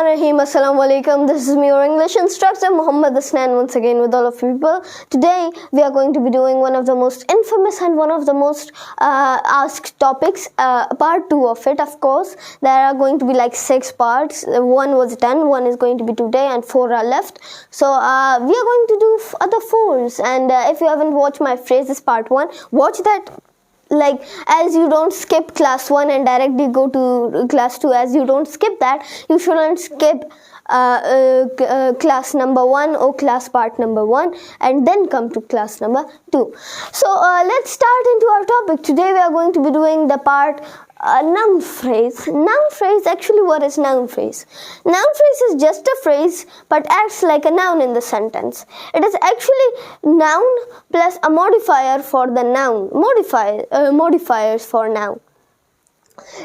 Bismillahirrahmanirrahim. Assalamu alaikum. This is me, your English instructor, Muhammad Hasnain, once again with all of you people. Today, we are going to be doing one of the most infamous and one of the most asked topics, part 2 of it, of course. There are going to be like 6 parts. One was done, one is going to be today, and 4 are left. So, we are going to do other 4s. And if you haven't watched my phrases part 1, watch that. Like, as you don't skip class 1 and directly go to class 2, as you don't skip that, you shouldn't skip class number 1 or class part number 1 and then come to class number 2. So let's start into our topic. Today we are going to be doing the part noun phrase. Noun phrase, actually what is noun phrase? Noun phrase is just a phrase but acts like a noun in the sentence. It is actually noun plus a modifier for the noun, modifiers for noun.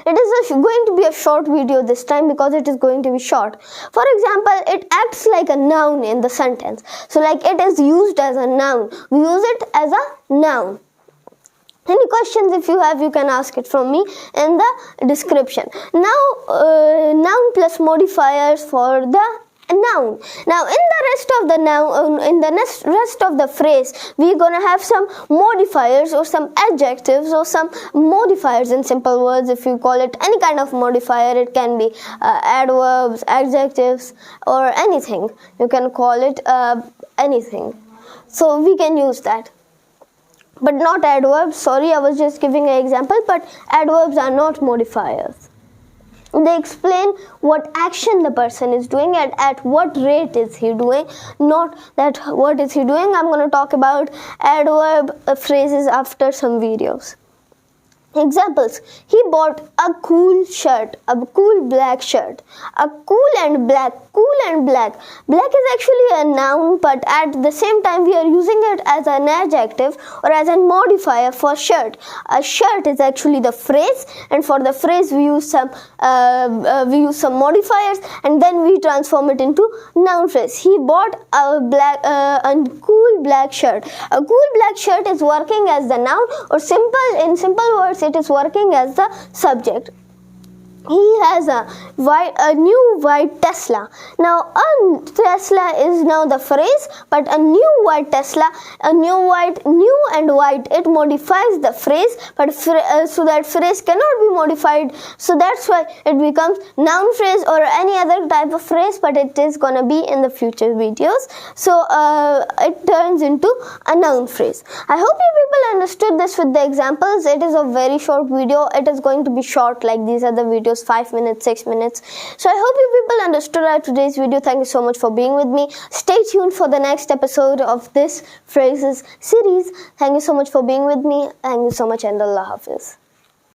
It is going to be a short video this time because it is going to be short. For example, it acts like a noun in the sentence. So like it is used as a noun. We use it as a noun. Any questions if you have, you can ask it from me in the description. Now, noun plus modifiers for the noun. Now, in the rest of the noun, in the rest of the phrase, we're gonna have some modifiers or some adjectives or some modifiers in simple words. If you call it any kind of modifier, it can be adverbs, adjectives, or anything. You can call it anything. So we can use that. But not adverbs. Sorry, I was just giving an example. But adverbs are not modifiers. They explain what action the person is doing and at what rate is he doing, not that what is he doing. I'm going to talk about adverb phrases after some videos. Examples: he bought a cool shirt, a cool black shirt. A cool and black, cool and black. Black is actually a noun, but at the same time we are using it as an adjective or as a modifier for shirt. A shirt is actually the phrase, and for the phrase we use some modifiers, and then we transform it into noun phrase. He bought a cool black shirt. A cool black shirt is working as the noun, or in simple words, it is working as the subject. He has a new white Tesla. Now, a Tesla is now the phrase, but a new white Tesla, new and white, it modifies the phrase, but so that phrase cannot be modified. So that's why it becomes noun phrase or any other type of phrase, but it is gonna be in the future videos. So it turns into a noun phrase. I hope you people understood this with the examples. It is a very short video. It is going to be short like these other videos, 5 minutes, 6 minutes. So I hope you people understood our today's video. Thank you so much for being with me. Stay tuned for the next episode of this phrases series. Thank you so much for being with me. Thank you so much, and Allah Hafiz.